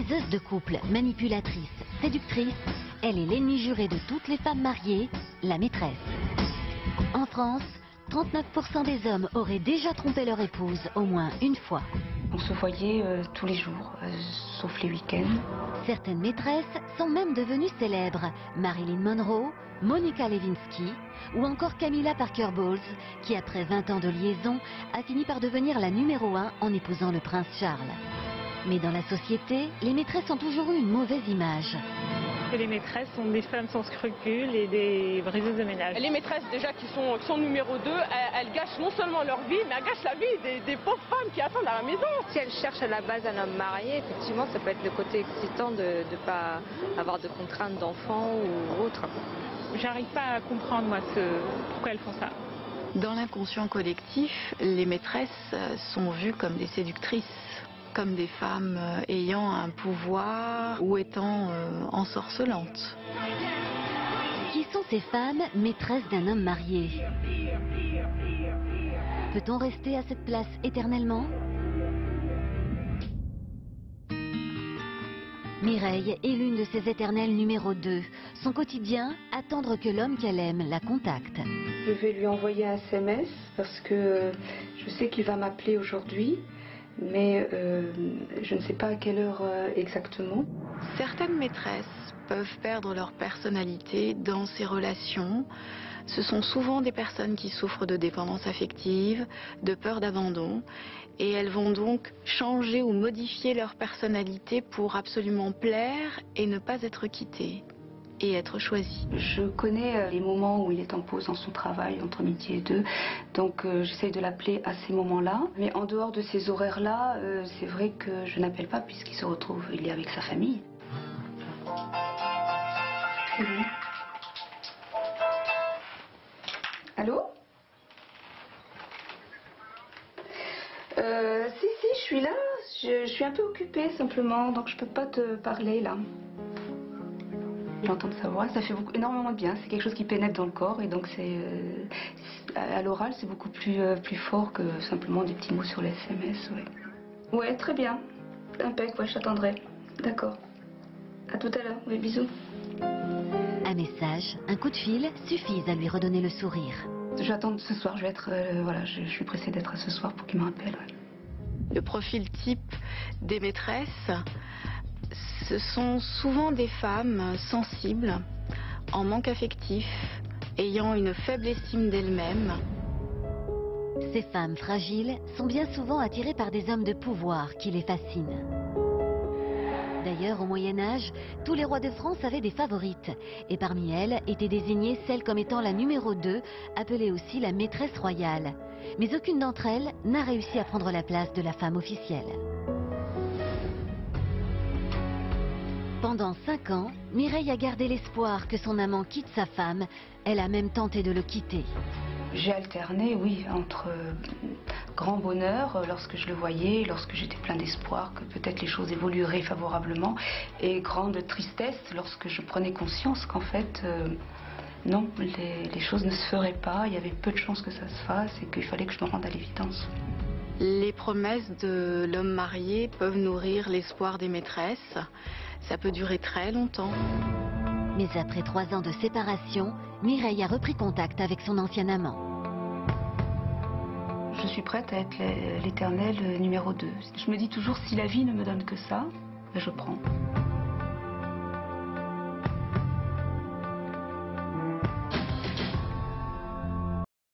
Briseuse de couple, manipulatrice, séductrice, elle est l'ennemie jurée de toutes les femmes mariées, la maîtresse. En France, 39% des hommes auraient déjà trompé leur épouse au moins une fois. On se voyait tous les jours, sauf les week-ends. Certaines maîtresses sont même devenues célèbres. Marilyn Monroe, Monica Lewinsky ou encore Camilla Parker Bowles, qui après 20 ans de liaison a fini par devenir la numéro 1 en épousant le prince Charles. Mais dans la société, les maîtresses ont toujours eu une mauvaise image. Les maîtresses sont des femmes sans scrupules et des briseuses de ménage. Les maîtresses déjà qui sont numéro 2, elles gâchent non seulement leur vie, mais elles gâchent la vie des pauvres femmes qui attendent à la maison. Si elles cherchent à la base un homme marié, effectivement, ça peut être le côté excitant de ne pas avoir de contraintes d'enfants ou autre. J'arrive pas à comprendre, moi, pourquoi elles font ça. Dans l'inconscient collectif, les maîtresses sont vues comme des séductrices, comme des femmes ayant un pouvoir ou étant ensorcelantes. Qui sont ces femmes maîtresses d'un homme marié? Peut-on rester à cette place éternellement? Mireille est l'une de ces éternelles numéro 2. Son quotidien, attendre que l'homme qu'elle aime la contacte. Je vais lui envoyer un SMS parce que je sais qu'il va m'appeler aujourd'hui, mais je ne sais pas à quelle heure exactement. Certaines maîtresses peuvent perdre leur personnalité dans ces relations. Ce sont souvent des personnes qui souffrent de dépendance affective, de peur d'abandon, et elles vont donc changer ou modifier leur personnalité pour absolument plaire et ne pas être quittées et être choisies. Je connais les moments où il est en pause dans son travail, entre midi et 2, donc j'essaye de l'appeler à ces moments-là. Mais en dehors de ces horaires-là, c'est vrai que je n'appelle pas puisqu'il se retrouve, il est avec sa famille. Allô? Si, je suis là. Je suis un peu occupée simplement, donc je peux pas te parler là. J'entends sa voix, ça fait énormément de bien. C'est quelque chose qui pénètre dans le corps et donc à l'oral c'est beaucoup plus fort que simplement des petits mots sur les SMS. Ouais, très bien. Impec, ouais, je t'attendrai. D'accord. À tout à l'heure. Oui, bisous. Un message, un coup de fil suffisent à lui redonner le sourire. J'attends ce soir, je vais être, voilà, je suis pressée d'être ce soir pour qu'il me rappelle. Ouais. Le profil type des maîtresses, ce sont souvent des femmes sensibles, en manque affectif, ayant une faible estime d'elles-mêmes. Ces femmes fragiles sont bien souvent attirées par des hommes de pouvoir qui les fascinent. D'ailleurs, au Moyen-Âge, tous les rois de France avaient des favorites. Et parmi elles étaient désignées celles comme étant la numéro 2, appelée aussi la maîtresse royale. Mais aucune d'entre elles n'a réussi à prendre la place de la femme officielle. Pendant 5 ans, Mireille a gardé l'espoir que son amant quitte sa femme. Elle a même tenté de le quitter. J'ai alterné, oui, entre grand bonheur lorsque je le voyais, lorsque j'étais plein d'espoir que peut-être les choses évolueraient favorablement, et grande tristesse lorsque je prenais conscience qu'en fait, non, les choses ne se feraient pas, il y avait peu de chances que ça se fasse et qu'il fallait que je me rende à l'évidence. Les promesses de l'homme marié peuvent nourrir l'espoir des maîtresses. Ça peut durer très longtemps. Mais après 3 ans de séparation, Mireille a repris contact avec son ancien amant. Je suis prête à être l'éternel numéro 2. Je me dis toujours, si la vie ne me donne que ça, ben je prends.